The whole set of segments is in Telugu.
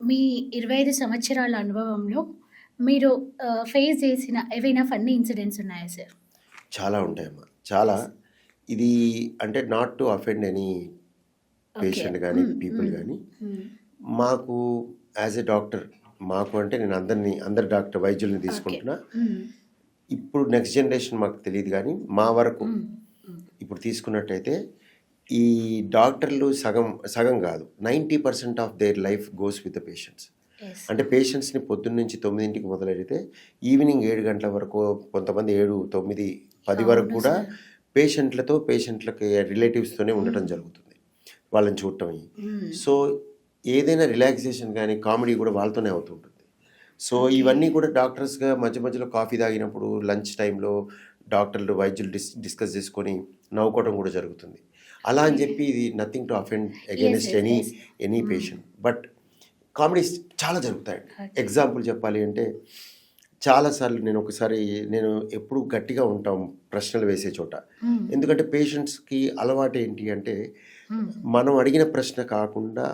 మీ 25 సంవత్సరాల అనుభవంలో మీరు ఫేస్ చేసిన ఏవైనా ఫన్నీ ఇన్సిడెంట్స్ ఉన్నాయా సార్? చాలా ఉంటాయమ్మా. చాలా. యెస్. ఇది అంటే not to offend any okay. Patient గానీ, పీపుల్ హ్మ్. గానీ, హ్మ్. మాకు యాస్ ఎ డాక్టర్ మాకు అంటే నేను అందరి డాక్టర్ వైద్యుల్ని ఓకే. తీసుకుంటున్నా. హ్మ్. ఇప్పుడు నెక్స్ట్ జనరేషన్ మాకు తెలీదు గానీ, మా వరకు హ్మ్. హ్మ్. ఇప్పుడు తీసుకున్నట్టయితే ఈ డాక్టర్లు సగం సగం గాదు. 90% of their life goes with the patients. Yes. అంటే పేషెంట్స్‌ని పొద్దున్నుంచి 9కి మొదలెడితే ఈవినింగ్ 7 గంటల వరకు కొంతమంది 7, 9, 10 వరకు అవును కూడా సార్. పేషెంట్లకి రిలేటివ్స్‌తోనే ఉండటం హ్మ్. జరుగుతుంది. వాళ్ళని చూడటం అయ్యి. హ్మ్. సో, ఏదైనా రిలాక్సేషన్ గానీ, కామెడీ గూడా వాళ్ళతోనే అవుతుంటుంది. So, okay. ఇవన్నీ కూడా డాక్టర్స్‌గా మధ్య మధ్యలో కాఫీ తాగినప్పుడు లంచ్ టైమ్‌లో డాక్టర్లు, వైద్యులు డిస్కస్ చేసుకొని నవ్వుకోవడం గూడా జరుగుతుంది. అలా అని ఏ జెప్పి ఇది nothing to offend yes. Against yes. Any yes. Any హ్మ్. పేషెంట్. బట్ కామెడీస్ చాలా జరుగుతాయండి. ఓకే. ఎగ్జాంపుల్ చెప్పాలి అంటే చాలా సార్లు నేను ఎప్పుడు గట్టిగా ఉంటాం ప్రశ్నలు వేసే చోట. హ్మ్. ఎందుకంటే పేషెంట్స్‌కి అలవాటేంటి అంటే హ్మ్. మనం అడిగిన ప్రశ్న కాకుండా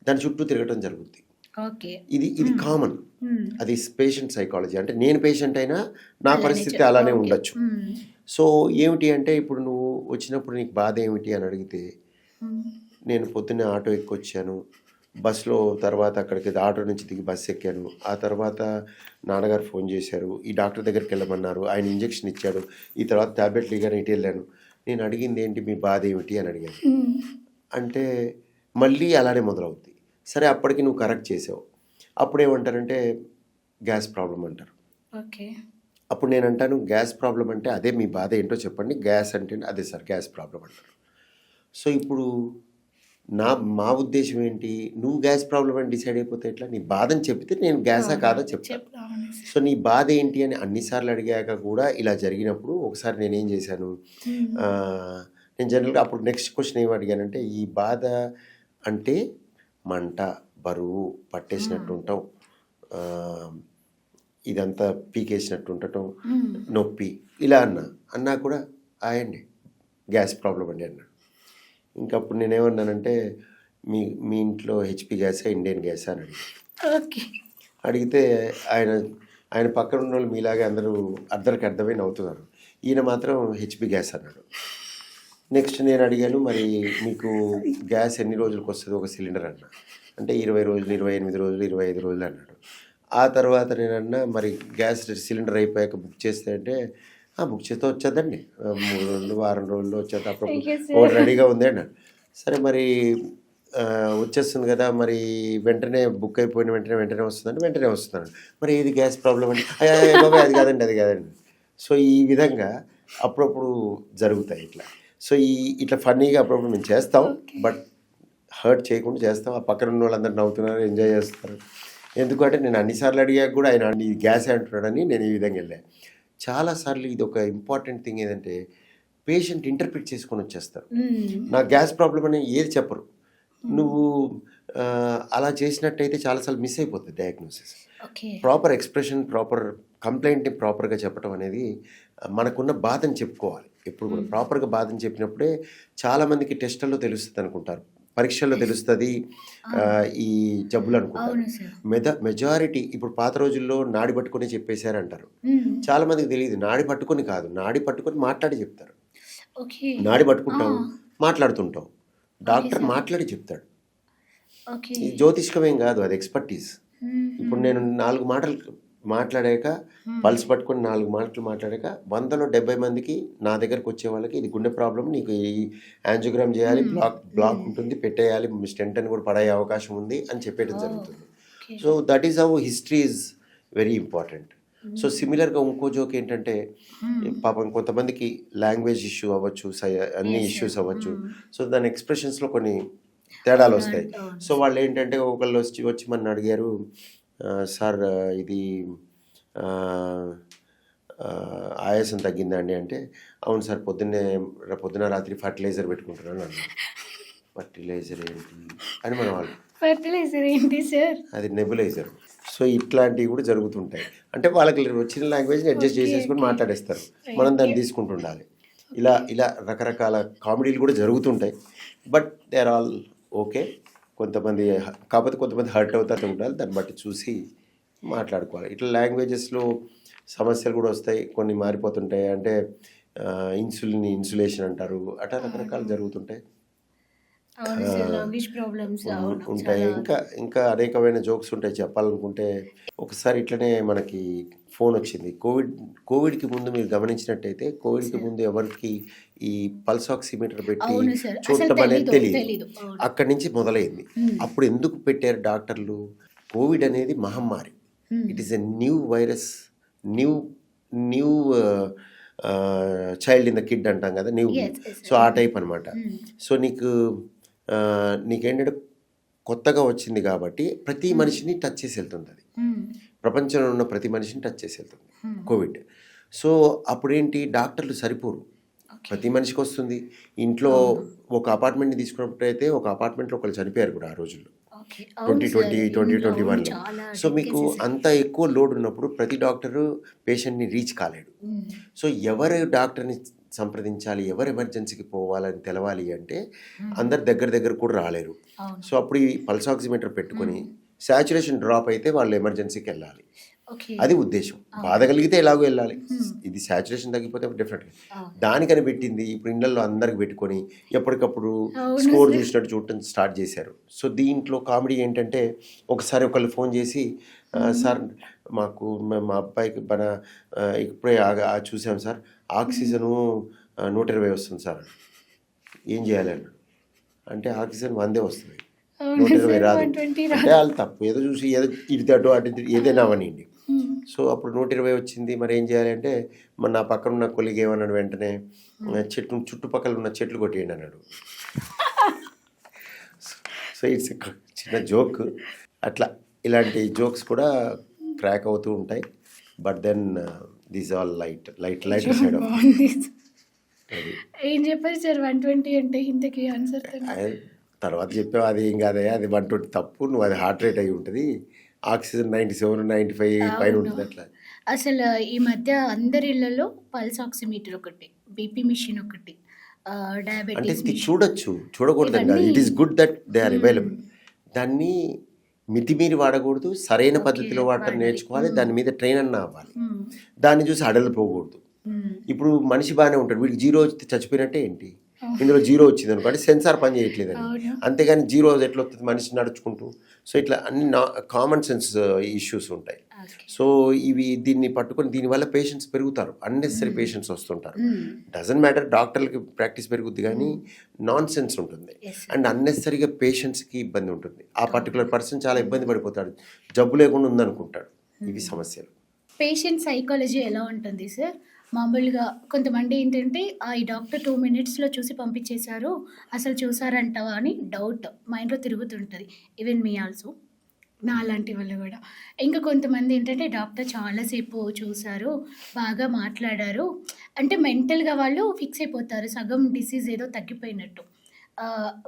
దాని చుట్టూ తిరగటం జరుగుద్ది. ఓకే. ఇది హ్మ్. కామన్. హ్మ్. అది పేషెంట్ సైకాలజీ. అంటే నేను పేషెంట్ అయినా నా అలానే పరిస్థితి అలానే ఓకే. ఉండొచ్చు. హ్మ్. సో, ఏమిటి అంటే ఇప్పుడు నువ్వు వచ్చినప్పుడు నీకు బాధ ఏమిటి అని అడిగితే, హ్మ్. నేను పొద్దున్నే ఆటో ఎక్కొచ్చాను. బస్‌లో తర్వాత అక్కడికి ఆటో నుంచి దిగి బస్ ఎక్కాను. ఆ తర్వాత నాన్నగారు ఫోన్ చేశారు. ఈ డాక్టర్ దగ్గరికెళ్ళమన్నారు. ఆయన ఇంజెక్షన్ ఇచ్చాడు. ఈ తర్వాత టాబ్లెట్లు ఇయ్యగానే ఇటెళ్ళాను. నేను అడిగిందేంటి మీ బాధ ఏమిటి అని అడిగాను. హ్మ్. అంటే మళ్ళీ అలానే మొదలవుద్ది. సరే అప్పటికి నువ్వు కరెక్ట్ చేసావు. అప్పుడేమంటారంటే గ్యాస్ ప్రాబ్లమ్ అంటారు. ఓకే. అప్పుడు నేనంటాను గ్యాస్ ప్రాబ్లమ్ అంటే అదే మీ బాధ ఏంటో చెప్పండి. గ్యాస్ అంటే అదే సార్ గ్యాస్ ప్రాబ్లమ్ అంటారు. సో, ఇప్పుడు మా ఉద్దేశ్యం ఏంటి? నువ్వు గ్యాస్ ప్రాబ్లమ్ అని డిసైడ్ అయిపోతే ఎట్లా? నీ బాధని చెప్తే నేను గ్యాసా కాదా అవునవును. చెప్తా. అవును సో, సార్. నీ బాధ ఏంటి అని అన్ని సార్లు అడిగాక కూడా ఇలా జరిగినప్పుడు ఒకసారి నేనేం చేశాను, హ్మ్. నేను జనరల్‌గా అప్పుడు నెక్స్ట్ క్వెషన్ ఏమి అడిగానంటే, ఈ బాధ అంటే మంట, బరువు, పట్టేసినట్టు హ్మ్. ఉంటాం. ఆహ్, ఇదంతా పీకేసినట్టు ఉండటం, హ్మ్. నొప్పి ఇలా అన్నా. అన్నా కూడా అండి గ్యాస్ ప్రాబ్లమ్ అండి అన్నాడు. ఇంకప్పుడు నేనేమన్నానంటే, మీ మీ ఇంట్లో హెచ్‌పీ గ్యాసా? ఇండేన్ గ్యాసా? అని అడిగాను. ఓకే. అడిగితే ఆయన ఆయన పక్కన ఉన్నోళ్ళు మీలాగే అందరూ అందరికి అర్థమై నవ్వుతున్నారు. ఈయన మాత్రం హెచ్‌పీ గ్యాస్ అన్నాడు. నెక్స్ట్ నేను అడిగాను, మరి మీకు గ్యాస్ ఎన్ని రోజులకొస్తది ఒక సిలిండర్ అన్నా. అంటే 20 రోజులు, 28 రోజులు, 25 రోజులు అన్నాడు. ఆ తర్వాత నేనన్నా, మరి గ్యాస్ సిలిండర్ అయిపోయాక బుక్ చేస్తే అంటే, బుక్ చేస్తే వచ్చేద్దండి. 3 రోజులు, వారం రోజుల్లో వచ్చేద్ది. అప్పుడప్పుడు ఓకే ఒకటి సార్. రెడీగా ఉంది అన్నాడు. సరే మరి వచ్చేస్తుంది గదా! మరి వెంటనే బుక్ అయిపోయిన వెంటనే వస్తుందంటే, వెంటనే వస్తుందన్నాడు. మరి ఏది గ్యాస్ ప్రాబ్లమ్ అంటే, అయ్య బాబోయ్! అది కాదండి, అది కాదండి. సో, ఈ విధంగా అప్పుడప్పుడు జరుగుతాయి ఇట్లా. సో, ఇట్లా ఫన్నీగా అప్పుడప్పుడు మేము చేస్తాం. ఓకే. బట్ హర్ట్ చేయకుండా చేస్తాం. ఆ పక్కన ఉన్నోళ్ళందరూ నవ్వుతున్నారు, ఎంజాయ్ చేస్తారు. ఎందుకంటే నేను అన్ని సార్లు అడిగాక కూడా ఆయన ఇది గ్యాసే అంటున్నాడని నేను ఈ విధంగా ఎళ్ళా. చాలా సార్లు ఇదొక ఇంపార్టెంట్ థింగ్ ఏదంటే, పేషెంట్ ఇంటర్ప్రిట్ చేసుకొనొచ్చేస్తారు. హ్మ్. నాకు గ్యాస్ ప్రాబ్లమ్ అని ఏది చెప్పరు. హ్మ్. నువ్వు అలా చేసినట్టయితే చాలా సార్లు మిస్ అయిపోతది diagnosis. Okay. Proper expression, proper కంప్లెయింట్‌ని ప్రాపర్‌గా చెప్పడం అనేది మనకున్న బాధని చెప్పుకోవాలి. ఎప్పుడు కూడా హ్మ్. ప్రాపర్‌గా బాధని చెప్పినప్పుడే చాలామందికి టెస్ట్‌ల్లో తెలుస్తదనుకుంటారు. పరీక్షల్లో యెస్. తెలుస్తది ఆ! ఈ జబ్బులనుకుంటారు. అవును సార్. మెజారిటీ ఇప్పుడు పాత రోజుల్లో నాడి పట్టుకొని చెప్పేసారంటారు. హ్మ్. చాలా మందికి తెలీదు. నాడి పట్టుకొని కాదు. నాడి పట్టుకొని మాట్లాడి చెప్తారు. ఓకే. నాడి ఆ! పట్టుకుంటాం, మాట్లాడుతుంటాం. Okay doctor sir. మాట్లాడి చెప్తాడు. ఓకే. ఇది జ్యోతిష్కమేం గాదు. అది ఎక్స్‌పర్టీస్. హుహు. ఇప్పుడు నేను 4 మాటలు మాట్లాడాక, హ్మ్. పల్స్ పట్టుకొని 4 మాటలు మాట్లాడాక 100లో 70 మందికి నా దగ్గరకొచ్చే వాళ్ళకి ఇది గుండె ప్రాబ్లమ్. నీకు ఈ యాంజియోగ్రామ్ జేయాలి. హ్మ్. బ్లాక్ హ్మ్. ఉంటుంది. పెట్టేయాలి. స్టెంట్ అని కూడా పడే అవకాశం ఉంది అని చెప్పేయడం ఓహ్! జరుగుతుంది. Okay. So, that is how history is very important. So, హ్మ్. సిమిలర్‌గా ఇంకో జోక్ ఏంటంటే, హ్మ్. పాపం కొంతమందికి లాంగ్వేజ్ ఇష్యూ అవ్వచ్చు. అన్ని యెస్ సార్. ఇష్యూస్ అవ్వచ్చు. హ్మ్. సో, దాని ఎక్స్‌ప్రెషన్స్‌లో కొన్ని అవునవును. తేడాలొస్తాయి. అవును సో, సార్. వాళ్ళేంటంటే ఒకళ్ళొచ్చి నన్నడిగారు, సార్ ఇది ఆహ్, ఆయాసం తగ్గిందా అండి అంటే, అవును సార్ పొద్దున్న రాత్రి ఫర్టిలైజర్ పెట్టుకుంటున్నాను అన్నాను. ఫర్టిలైజర్ ఏంటి? అని మన వాళ్ళు. ఫెర్టిలైజర్ ఏంటి సార్? అది నెబులైజర్. సో, ఇట్లాంటివి కూడా జరుగుతుంటాయి. అంటే వాళ్ళకి వచ్చిన లాంగ్వేజ్‌ని అడ్జస్ట్ ఓకే. చేసేసుకొని ఓకే. మాట్లాడేస్తారు. మనం ఓకే. దాన్ని తీసుకుంటుండాలి. ఇలా ఓకే. ఇలా రకరకాల కామెడీలు కూడా జరుగుతుంటాయి. But they are all okay. కొంతమంది కాకపోతే కొంతమంది హర్ట్ అవుతారు ఉండాలి, దాన్ని బట్టి చూసి మాట్లాడుకోవాలి. ఇట్లా లాంగ్వేజెస్లో సమస్యలు కూడా వస్తాయి, కొన్ని మారిపోతుంటాయి. అంటే ఇన్సులేషన్ అంటారు, అట్లా రకరకాలు జరుగుతుంటాయి. అవును సార్. లాంగ్వేజ్ ప్రాబ్లమ్స్ అవును. ఉంటాయి. ఇంకా ఇంకా అనేకమైన జోక్స్ ఉంటాయి చెప్పాలనుకుంటే. ఒకసారి ఇట్లనే మనకి ఫోన్ వచ్చింది. కోవిడ్కి ముందు మీరు గమనించినట్టయితే కోవిడ్కి సార్. ముందు ఎవరికి ఈ పల్స్ ఆక్సిమీటర్ పెట్టి అవును సార్. అసలు చూడటం అనేది తెలియదు. తెలీదు. అవును. అక్కడి నుంచి మొదలైంది. అప్పుడు ఎందుకు పెట్టారు డాక్టర్లు? కోవిడ్ అనేది మహమ్మారి. It is a new virus, new new child in the kid అంటాం కదా, న్యూ. Yes, yes, సో ఆ టైప్ అనమాట. సో నీకేంటంటే కొత్తగా వచ్చింది కాబట్టి ప్రతి మనిషిని టచ్ చేసి వెళ్తుంది అది. ప్రపంచంలో ఉన్న ప్రతి మనిషిని టచ్ చేసి వెళ్తుంది కోవిడ్. సో అప్పుడేంటి, డాక్టర్లు సరిపోరు, ప్రతి మనిషికి వస్తుంది. ఇంట్లో ఒక అపార్ట్మెంట్ని తీసుకున్నప్పుడైతే ఒక అపార్ట్మెంట్లో ఒకళ్ళు చనిపోయారు కూడా ఆ రోజుల్లో, ఓకే. 2021లో. సో మీకు అంత ఎక్కువ లోడ్ ఉన్నప్పుడు ప్రతి డాక్టరు పేషెంట్ని రీచ్ కాలేడు. సో ఎవరు డాక్టర్ని సంప్రదించాలి, ఎవరు ఎమర్జెన్సీకి పోవాలని తెలవాలి అంటే అందరు దగ్గర కూడా రాలేరు. సో అప్పుడు ఈ పల్స్ ఆక్సిమీటర్ పెట్టుకొని సాచురేషన్ డ్రాప్ అయితే వాళ్ళు ఎమర్జెన్సీకి వెళ్ళాలి. అది ఉద్దేశం. బాధ కలిగితే ఎలాగో వెళ్ళాలి, ఇది సాచురేషన్ తగ్గిపోతే డెఫినెట్గా. దానికని పెట్టింది. ఇప్పుడు ఇళ్లలో అందరికి పెట్టుకొని ఎప్పటికప్పుడు స్కోర్ చూసినట్టు చూడటం స్టార్ట్ చేశారు. సో దీంట్లో కామెడీ ఏంటంటే, ఒకసారి ఒకళ్ళు ఫోన్ చేసి సార్ మాకు మా అబ్బాయికి ఇప్పుడే చూసాం సార్, ఆక్సిజను 120 వస్తుంది సార్, ఏం చేయాలి అన్నాడు. అంటే ఆక్సిజన్ 100 వస్తుంది, 120 రాదు. అంటే వాళ్ళు తప్పు ఏదో చూసి ఏదో ఇటు అటు అటు ఏదైనా అవనండి. సో అప్పుడు 120 వచ్చింది, మరి ఏం చేయాలి అంటే, మరి నా పక్కన ఉన్న కొలిగ్ ఏమన్నాడు, వెంటనే చుట్టుపక్కల ఉన్న చెట్లు కొట్టేయండి అన్నాడు. సో ఇట్స్ చిన్న జోక్. అట్లా ఇలాంటి జోక్స్ కూడా క్రాక్ అవుతూ ఉంటాయి. But then these all light side of. ఏం చెప్పారు సార్ 120 అంటే ఇంతకీ ఆన్సర్? తర్వాత చెప్పావు, అది ఏం కాదే, అది 120 తప్పు, నువ్వు అది హార్ట్ రేట్ అయి ఉంటుంది, ఆక్సిజన్ 97 95 పైన ఉంటుంది. అట్లా అసలు ఈ మధ్య అందరి ఇళ్లలో పల్స్ ఆక్సిమీటర్ ఒకటి, బీపీ మిషన్ ఒకటి, అంటే డయాబెటీస్ చూడకూడదు కాదు. It is good that they are available. దాన్ని మితిమీరి వాడకూడదు, సరైన పద్ధతిలో వాడటం నేర్చుకోవాలి, దాని మీద ట్రైన్ అన్న అవ్వాలి. దాన్ని చూసి అడలిపోకూడదు. ఇప్పుడు మనిషి బాగానే ఉంటాడు, వీడికి 0 వచ్చి చచ్చిపోయినట్టే ఏంటి, ఇందులో 0 వచ్చింది అనుకోండి, సెన్సార్ పని చేయట్లేదని. అంతేగాని 0 ఎట్లా వస్తుంది మనిషి నడుచుకుంటూ. సో ఇట్లా అన్ని కామన్ సెన్స్ ఇష్యూస్ ఉంటాయి. సో దీన్ని పట్టుకొని దీనివల్ల పేషెంట్స్ పెరుగుతారు, అన్నెసరీ పేషెంట్స్ వస్తుంటారు. డజంట్ మ్యాటర్, డాక్టర్లకి ప్రాక్టీస్ పెరుగుద్ది కానీ నాన్ సెన్స్ ఉంటుంది. అండ్ అన్నెసరీగా పేషెంట్స్కి ఇబ్బంది ఉంటుంది. ఆ పర్టికులర్ పర్సన్ చాలా ఇబ్బంది పడిపోతాడు, జబ్బు లేకుండా ఉందనుకుంటాడు. ఇవి సమస్యలు. పేషెంట్ సైకాలజీ ఎలా ఉంటుంది సార్? మామూలుగా కొంతమంది ఏంటంటే ఈ డాక్టర్ 2 minutesలో చూసి పంపించేశారు, అసలు చూసారంటావా అని డౌట్ మైండ్లో తిరుగుతుంటుంది. ఈవెన్ మీ ఆల్సో, నా అలాంటి వాళ్ళు కూడా. ఇంకా కొంతమంది ఏంటంటే డాక్టర్ చాలాసేపు చూశారు, బాగా మాట్లాడారు అంటే మెంటల్గా వాళ్ళు ఫిక్స్ అయిపోతారు, సగం డిసీజ్ ఏదో తగ్గిపోయినట్టు.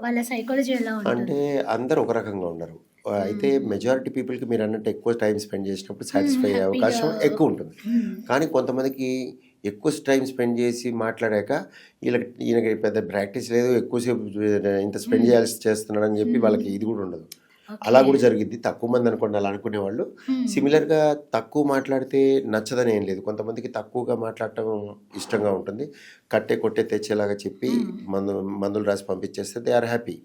వాళ్ళ సైకాలజీ ఎలా ఉంటుంది? అంటే అందరు ఒక రకంగా ఉండరు. అయితే మెజారిటీ పీపుల్కి మీరు అన్నట్టు ఎక్కువ టైం స్పెండ్ చేసినప్పుడు సాటిస్ఫై అయ్యే అవకాశం ఎక్కువ ఉంటుంది. కానీ కొంతమందికి ఎక్కువ టైం స్పెండ్ చేసి మాట్లాడాక ఈయనకి పెద్ద ప్రాక్టీస్ లేదు, ఎక్కువసేపు ఇంత స్పెండ్ చేస్తున్నాడు అని చెప్పి వాళ్ళకి ఇది కూడా ఉండదు. అలా కూడా జరిగింది. తక్కువ మంది అనుకోండి అలా అనుకునేవాళ్ళు. సిమిలర్గా తక్కువ మాట్లాడితే నచ్చదని ఏం లేదు. కొంతమందికి తక్కువగా మాట్లాడటం ఇష్టంగా ఉంటుంది. కొట్టే తెచ్చేలాగా చెప్పి మందులు రాసి పంపించేస్తే దే ఆర్ హ్యాపీ.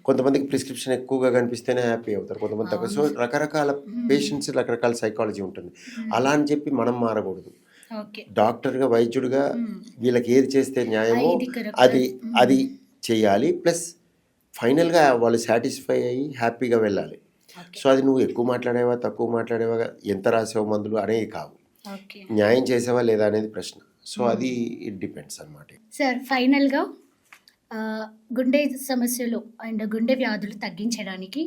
కొంతమందికి ప్రిస్క్రిప్షన్ ఎక్కువగా కనిపిస్తేనే హ్యాపీ అవుతారు, కొంతమంది తక్కువ. సో రకరకాల పేషెంట్స్ రకరకాల సైకాలజీ ఉంటుంది. అలా అని చెప్పి మనం మారకూడదు. డాక్టర్గా, వైద్యుడిగా వీళ్ళకి ఏది చేస్తే న్యాయమో అది చేయాలి. ప్లస్ ఫైనల్గా వాళ్ళు సాటిస్ఫై అయ్యి హ్యాపీగా వెళ్ళాలి. సో అది నువ్వు ఎక్కువ మాట్లాడేవా తక్కువ మాట్లాడేవా, ఎంత రాసావు మందులు అనేవి కావు, న్యాయం చేసావా లేదా అనేది ప్రశ్న. సో అది ఇట్ డిపెండ్స్ అన్నమాట. సార్ ఫైనల్గా గుండె సమస్యలు అండ్ గుండె వ్యాధులు తగ్గించడానికి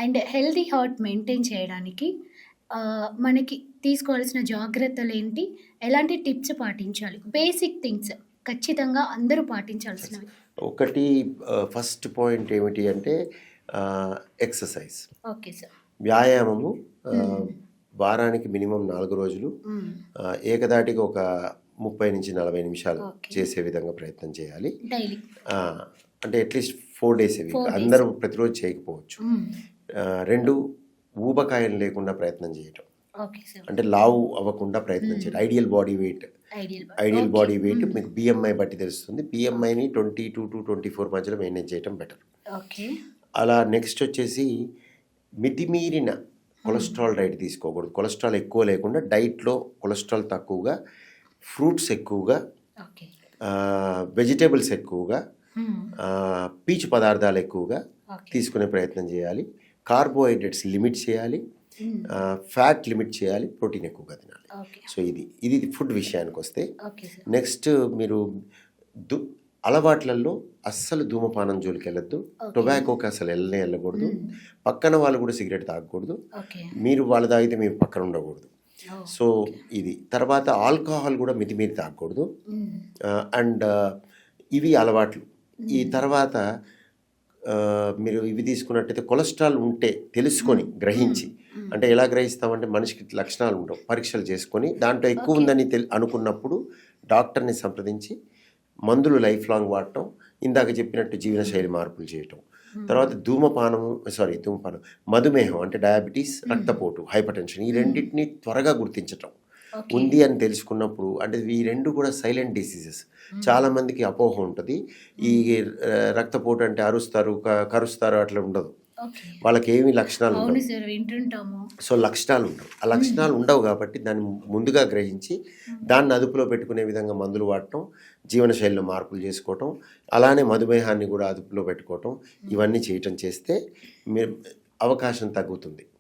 అండ్ హెల్తీ హార్ట్ మెయింటైన్ చేయడానికి మనకి తీసుకోవాల్సిన జాగ్రత్తలు ఏంటి, ఎలాంటి టిప్స్ పాటించాలి, బేసిక్ థింగ్స్ ఖచ్చితంగా అందరూ పాటించాల్సినవి? ఒకటి ఫస్ట్ పాయింట్ ఏమిటి అంటే ఎక్సర్సైజ్. Okay sir. వ్యాయామము వారానికి మినిమం 4 రోజులు ఏకదాటిగా ఒక 30 నుంచి 40 నిమిషాలు చేసే విధంగా ప్రయత్నం చేయాలి. డైలీ అంటే అట్లీస్ట్ 4 డేస్ ఏ వీక్. 4 డేస్. అందరూ ప్రతిరోజు చేయకపోవచ్చు. హ్మ్. 2 ఊబకాయం లేకుండా ప్రయత్నం చేయటం. Okay sir. అంటే లావు అవ్వకుండా ప్రయత్నం చేయడం. Ideal body weight ideal okay. Body weight హ్మ్. మీకు BMI బట్టి తెలుస్తుంది. BMIని 22-24 మధ్యలో మెయింటైన్ చేయడం బెటర్. ఓకే. అలా నెక్స్ట్ వచ్చేసి మితిమీరిన కొలెస్ట్రాల్ డైట్ తీసుకోకూడదు. కొలెస్ట్రాల్ ఎక్కువ లేకుండా డైట్లో కొలెస్ట్రాల్ తక్కువగా, ఫ్రూట్స్ ఎక్కువగా, ఓకే. వెజిటేబుల్స్ ఎక్కువగా, హ్మ్. పీచు పదార్థాలు ఎక్కువగా ఓకే. తీసుకునే ప్రయత్నం చేయాలి. కార్బోహైడ్రేట్స్ లిమిట్ చేయాలి. హ్మ్. ఫ్యాట్ లిమిట్ చేయాలి. ప్రోటీన్ ఎక్కువగా తినాలి. ఓకే. సో ఇది ఫుడ్ విషయానికి వస్తే ఓకే సార్. నెక్స్ట్ మీరు అలవాట్లలో అస్సలు ధూమపానం జోలికి వెళ్ళొద్దు. ఓకే. టొబాకోకి అసలు వెళ్ళకూడదు. హ్మ్. పక్కన వాళ్ళు కూడా సిగరెట్ తాగకూడదు. ఓకే. మీరు వాళ్ళు తాగితే మీరు పక్కన ఉండకూడదు. ఓహ్! సో ఇది తర్వాత ఆల్కహాల్ కూడా మితిమీరి తాగకూడదు. హ్మ్. అండ్ ఇవి అలవాట్లు. ఈ హ్మ్. తర్వాత మీరు ఇవి తీసుకున్నట్టయితే కొలెస్ట్రాల్ ఉంటే తెలుసుకొని గ్రహించి, హ్మ్. అంటే ఎలా గ్రహిస్తామంటే మనిషికి లక్షణాలు ఉండవు. పరీక్షలు చేసుకొని దాంట్లో ఎక్కువ ఓకే. ఉందని అనుకున్నప్పుడు డాక్టర్ని సంప్రదించి మందులు లైఫ్ లాంగ్ వాడటం, ఇందాక చెప్పినట్టు జీవనశైలి మార్పులు చేయటం. తర్వాత మధుమేహం అంటే డయాబెటీస్, రక్తపోటు, హైపర్ టెన్షన్ ఈ రెండింటిని త్వరగా గుర్తించటం. ఓకే. ఉంది అని తెలుసుకున్నప్పుడు అంటే ఈ రెండు కూడా సైలెంట్ డిసీజెస్. చాలామందికి అపోహ ఉంటుంది. ఈ రక్తపోటు అంటే అరుస్తారు, కరుస్తారు అట్లా ఉండదు. ఓకే. వాళ్ళకి ఏమీ లక్షణాలు అవును ఉండవు. సార్. వింటుంటాము. సో లక్షణాలు ఉండవు. ఆ లక్షణాలు ఉండవు కాబట్టి దాన్ని ముందుగా గ్రహించి దాన్ని అదుపులో పెట్టుకునే విధంగా మందులు వాడటం, జీవనశైలిలో మార్పులు చేసుకోవటం, అలానే మధుమేహాన్ని కూడా అదుపులో పెట్టుకోవటం, ఇవన్నీ చేయటం చేస్తే అవకాశం తగ్గుతుంది.